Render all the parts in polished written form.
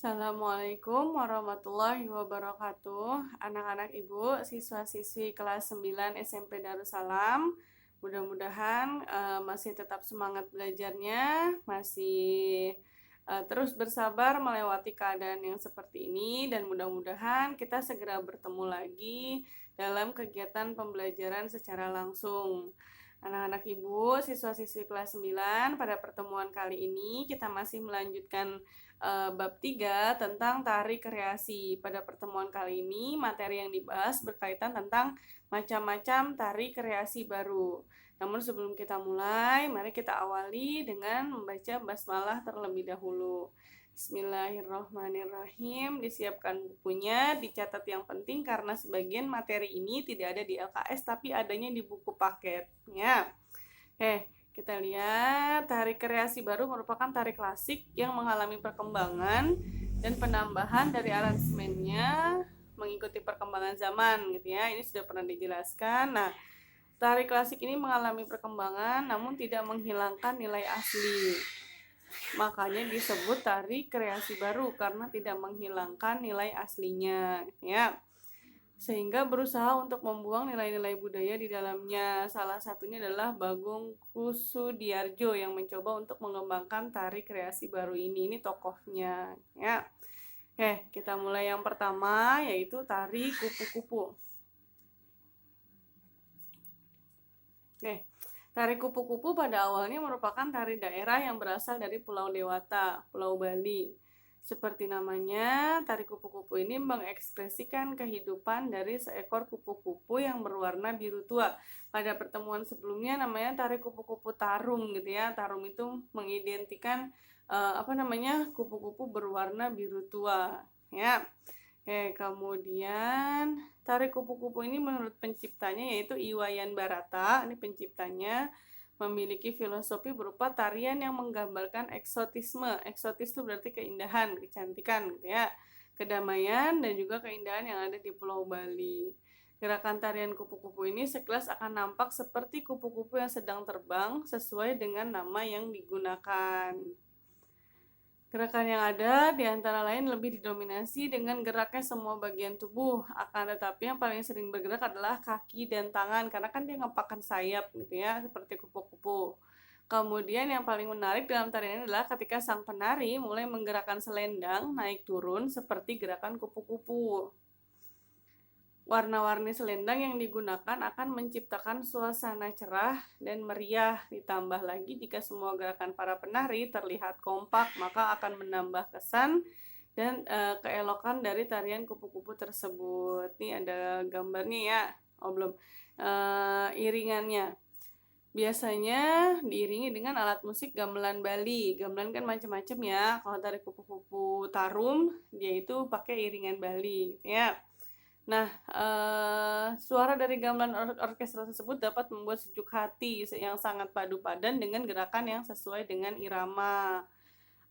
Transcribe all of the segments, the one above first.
Assalamualaikum warahmatullahi wabarakatuh. Anak-anak Ibu, siswa-siswi kelas 9 SMP Darussalam. Mudah-mudahan masih tetap semangat belajarnya, masih terus bersabar melewati keadaan yang seperti ini, dan mudah-mudahan kita segera bertemu lagi dalam kegiatan pembelajaran secara langsung. Anak-anak Ibu, siswa-siswi kelas 9, pada pertemuan kali ini kita masih melanjutkan bab 3 tentang tari kreasi. Pada pertemuan kali ini, materi yang dibahas berkaitan tentang macam-macam tari kreasi baru. Namun sebelum kita mulai, mari kita awali dengan membaca basmalah terlebih dahulu. Bismillahirrahmanirrahim. Disiapkan bukunya, dicatat yang penting karena sebagian materi ini tidak ada di LKS tapi adanya di buku paketnya. Kita lihat tari kreasi baru merupakan tari klasik yang mengalami perkembangan dan penambahan dari aransemennya mengikuti perkembangan zaman gitu ya. Ini sudah pernah dijelaskan. Nah, tari klasik ini mengalami perkembangan namun tidak menghilangkan nilai asli. Makanya disebut tari kreasi baru karena tidak menghilangkan nilai aslinya ya. Sehingga berusaha untuk membuang nilai-nilai budaya di dalamnya. Salah satunya adalah Bagong Kusudiarjo yang mencoba untuk mengembangkan tari kreasi baru ini. Ini tokohnya ya. Kita mulai yang pertama yaitu tari kupu-kupu. Tari kupu-kupu pada awalnya merupakan tari daerah yang berasal dari Pulau Dewata, Pulau Bali. Seperti namanya, tari kupu-kupu ini mengekspresikan kehidupan dari seekor kupu-kupu yang berwarna biru tua. Pada pertemuan sebelumnya namanya tari kupu-kupu tarung gitu ya. Tarung itu mengidentikan kupu-kupu berwarna biru tua ya. Kemudian tari kupu-kupu ini menurut penciptanya yaitu Iwayan Barata, ini penciptanya, memiliki filosofi berupa tarian yang menggambarkan eksotisme. Eksotis itu berarti keindahan, kecantikan gitu ya, kedamaian dan juga keindahan yang ada di Pulau Bali. Gerakan tarian kupu-kupu ini sekilas akan nampak seperti kupu-kupu yang sedang terbang sesuai dengan nama yang digunakan. Gerakan yang ada diantara lain lebih didominasi dengan geraknya semua bagian tubuh. Akan tetapi yang paling sering bergerak adalah kaki dan tangan karena kan dia ngepakkan sayap gitu ya, seperti kupu-kupu. Kemudian yang paling menarik dalam tarian ini adalah ketika sang penari mulai menggerakkan selendang naik turun seperti gerakan kupu-kupu. Warna-warni selendang yang digunakan akan menciptakan suasana cerah dan meriah. Ditambah lagi jika semua gerakan para penari terlihat kompak, maka akan menambah kesan dan keelokan dari tarian kupu-kupu tersebut. Ini ada gambarnya ya. Belum. Iringannya. Biasanya diiringi dengan alat musik gamelan Bali. Gamelan kan macam-macam ya. Kalau tari kupu-kupu tarum, dia itu pakai iringan Bali ya. Nah, suara dari gamelan orkestra tersebut dapat membuat sejuk hati yang sangat padu padan dengan gerakan yang sesuai dengan irama.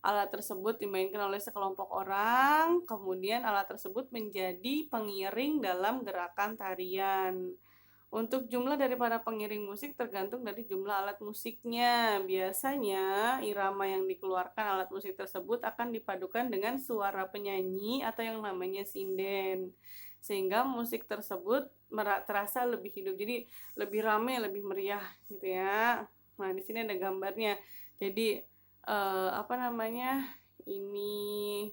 Alat tersebut dimainkan oleh sekelompok orang, kemudian alat tersebut menjadi pengiring dalam gerakan tarian. Untuk jumlah daripada pengiring musik tergantung dari jumlah alat musiknya. Biasanya irama yang dikeluarkan alat musik tersebut akan dipadukan dengan suara penyanyi atau yang namanya sinden. Sehingga musik tersebut terasa lebih hidup. Jadi lebih ramai, lebih meriah gitu ya. Nah, di sini ada gambarnya. Jadi ini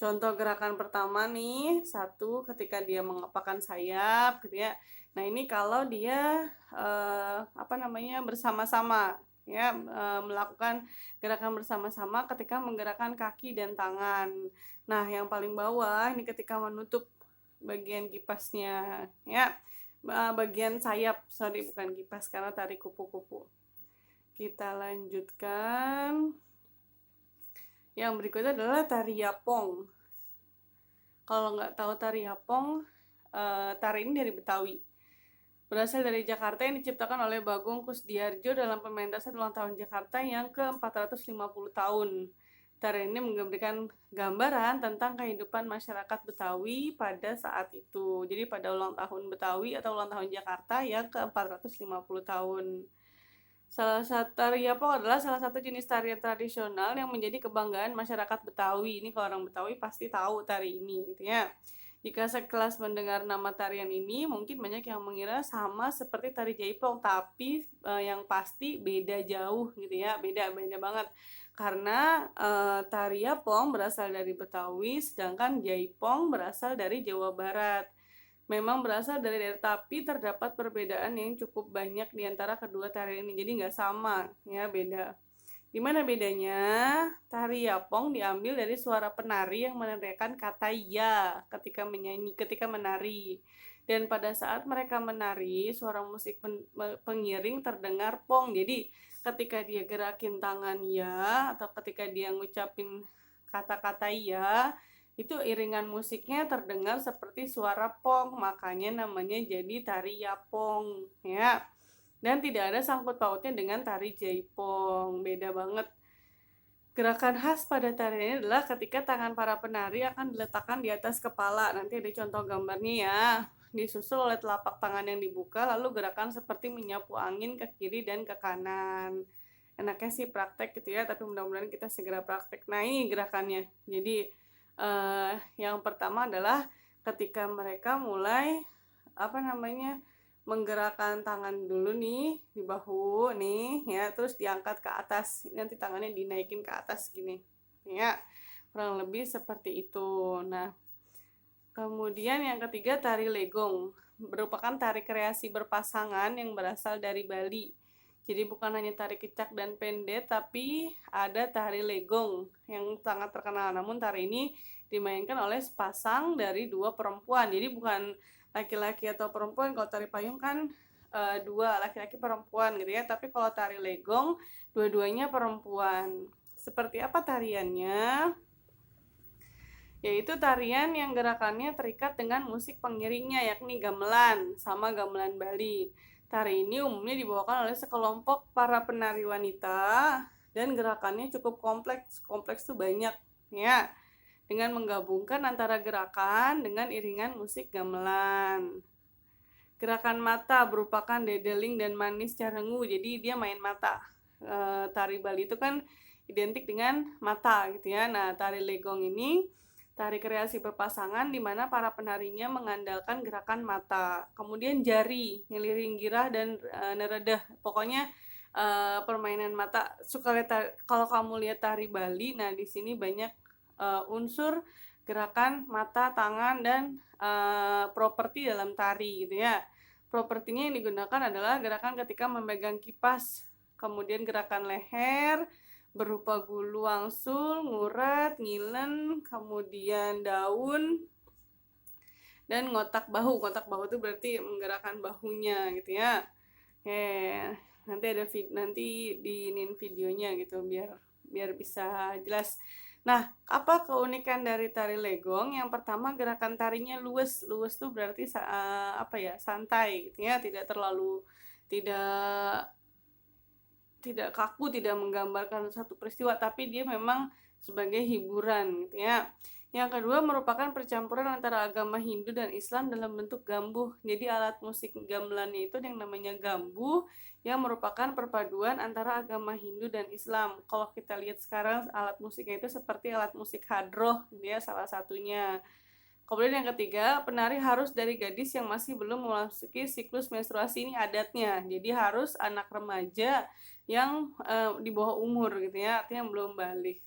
contoh gerakan pertama nih, satu ketika dia mengepakkan sayap gitu ya. Nah, ini kalau dia bersama-sama ya, melakukan gerakan bersama-sama ketika menggerakkan kaki dan tangan. Nah, yang paling bawah ini ketika menutup bagian kipasnya ya, bagian sayap, bukan kipas karena tari kupu-kupu. Kita lanjutkan. Yang berikutnya adalah tari yapong. Kalau nggak tahu tari yapong, tari ini dari Betawi. Berasal dari Jakarta yang diciptakan oleh Bagong Kusdiarjo dalam pementasan ulang tahun Jakarta yang ke-450 tahun. Tari ini memberikan gambaran tentang kehidupan masyarakat Betawi pada saat itu. Jadi pada ulang tahun Betawi atau ulang tahun Jakarta yang ke-450 tahun. Tari Yapong adalah salah satu jenis tarian tradisional yang menjadi kebanggaan masyarakat Betawi. Ini kalau orang Betawi pasti tahu tari ini, gitu ya. Jika sekelas mendengar nama tarian ini, mungkin banyak yang mengira sama seperti tari Jaipong, tapi yang pasti beda jauh, gitu ya. Beda banget. Karena tari Yapong berasal dari Betawi, sedangkan Jaipong berasal dari Jawa Barat. Memang berasal dari daerah, tapi terdapat perbedaan yang cukup banyak di antara kedua tarian ini. Jadi nggak sama, ya beda. Di mana bedanya? Tari Yapong diambil dari suara penari yang meneriakkan kata ya ketika menyanyi, ketika menari. Dan pada saat mereka menari, suara musik pengiring terdengar pong. Jadi ketika dia gerakin tangan ya atau ketika dia ngucapin kata-kata ya, itu iringan musiknya terdengar seperti suara pong, makanya namanya jadi tari Yapong, ya. Dan tidak ada sangkut pautnya dengan tari Jaipong, beda banget. Gerakan khas pada tarian ini adalah ketika tangan para penari akan diletakkan di atas kepala. Nanti ada contoh gambarnya ya. Disusul oleh telapak tangan yang dibuka, lalu gerakan seperti menyapu angin ke kiri dan ke kanan. Enaknya sih praktek gitu ya, tapi mudah-mudahan kita segera praktek. Nah ini gerakannya. Jadi yang pertama adalah ketika mereka mulai menggerakkan tangan dulu nih di bahu nih ya, terus diangkat ke atas, nanti tangannya dinaikin ke atas gini ya, kurang lebih seperti itu. Nah kemudian yang ketiga tari legong, merupakan tari kreasi berpasangan yang berasal dari Bali. Jadi bukan hanya tari kecak dan pendet, tapi ada tari legong yang sangat terkenal. Namun tari ini dimainkan oleh sepasang dari dua perempuan. Jadi bukan laki-laki atau perempuan. Kalau tari payung kan dua, laki-laki perempuan gitu ya. Tapi kalau tari legong, dua-duanya perempuan. Seperti apa tariannya? Yaitu tarian yang gerakannya terikat dengan musik pengiringnya, yakni gamelan sama gamelan Bali. Tari ini umumnya dibawakan oleh sekelompok para penari wanita dan gerakannya cukup kompleks. Kompleks itu banyak ya. Dengan menggabungkan antara gerakan dengan iringan musik gamelan. Gerakan mata merupakan dedeling dan manis carengu. Jadi dia main mata. Tari Bali itu kan identik dengan mata gitu ya. Nah, tari legong ini tari kreasi berpasangan di mana para penarinya mengandalkan gerakan mata. Kemudian jari, ngeliring girah dan neredah. Pokoknya permainan mata. Kalau kamu lihat tari Bali, nah di sini banyak unsur gerakan mata, tangan dan properti dalam tari gitu ya. Propertinya yang digunakan adalah gerakan ketika memegang kipas, kemudian gerakan leher berupa gulu wangsul, ngurat, ngilen, kemudian daun, dan ngotak bahu. Ngotak bahu itu berarti menggerakkan bahunya gitu ya. Nanti diinin videonya gitu biar bisa jelas. Nah, apa keunikan dari tari legong? Yang pertama gerakan tarinya luwes. Luwes tuh berarti santai gitu ya, tidak tidak kaku, tidak menggambarkan satu peristiwa, tapi dia memang sebagai hiburan gitu ya. Yang kedua merupakan percampuran antara agama Hindu dan Islam dalam bentuk gambuh. Jadi alat musik gamelannya itu yang namanya gambuh, yang merupakan perpaduan antara agama Hindu dan Islam. Kalau kita lihat sekarang alat musiknya itu seperti alat musik hadroh, dia salah satunya. Kemudian yang ketiga, penari harus dari gadis yang masih belum memasuki siklus menstruasi, ini adatnya. Jadi harus anak remaja yang di bawah umur gitu ya, artinya belum balik.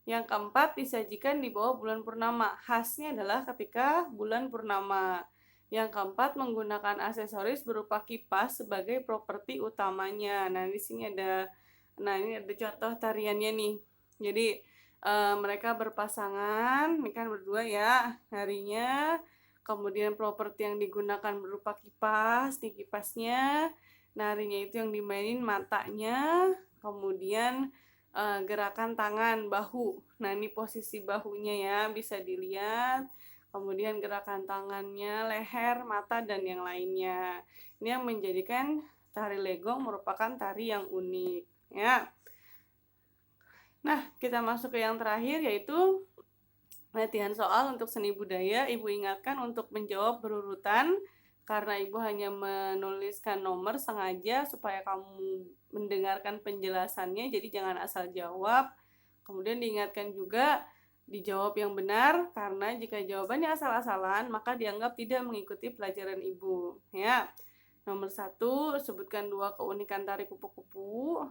Yang keempat, disajikan di bawah bulan purnama. Khasnya adalah ketika bulan purnama. Yang keempat, menggunakan aksesoris berupa kipas sebagai properti utamanya. Nah, ini ada contoh tariannya nih. Jadi mereka berpasangan, ini kan berdua ya narinya. Kemudian properti yang digunakan berupa kipas, di kipasnya narinya itu yang dimainin matanya, kemudian gerakan tangan, bahu. Nah ini posisi bahunya ya, bisa dilihat. Kemudian gerakan tangannya, leher, mata, dan yang lainnya. Ini yang menjadikan tari legong merupakan tari yang unik ya. Nah, kita masuk ke yang terakhir, yaitu latihan soal untuk seni budaya. Ibu ingatkan untuk menjawab berurutan karena ibu hanya menuliskan nomor sengaja supaya kamu mendengarkan penjelasannya, jadi jangan asal jawab. Kemudian diingatkan juga dijawab yang benar, karena jika jawabannya asal-asalan maka dianggap tidak mengikuti pelajaran ibu. Ya, nomor 1, sebutkan 2 keunikan tari kupu-kupu,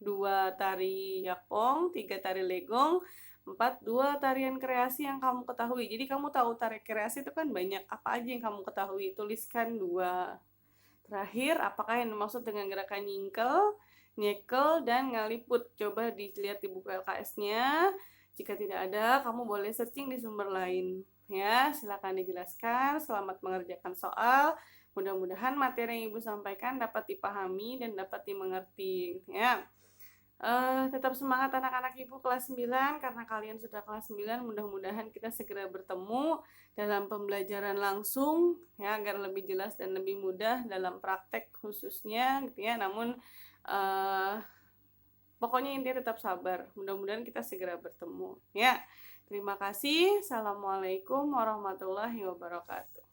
2 tari yakong, 3 tari legong, 4 2 tarian kreasi yang kamu ketahui. Jadi kamu tahu tari kreasi itu kan banyak, apa aja yang kamu ketahui? Tuliskan 2. Terakhir, apakah yang dimaksud dengan gerakan nyingkel, nyekel, dan ngaliput? Coba dilihat di buku LKS-nya. Jika tidak ada, kamu boleh searching di sumber lain. Ya, silakan dijelaskan. Selamat mengerjakan soal. Mudah-mudahan materi yang Ibu sampaikan dapat dipahami dan dapat dimengerti. Ya. Tetap semangat anak-anak Ibu kelas 9, karena kalian sudah kelas 9. Mudah-mudahan kita segera bertemu dalam pembelajaran langsung ya, agar lebih jelas dan lebih mudah dalam praktek khususnya gitu ya. Namun pokoknya intinya tetap sabar. Mudah-mudahan kita segera bertemu ya. Terima kasih. Assalamualaikum warahmatullahi wabarakatuh.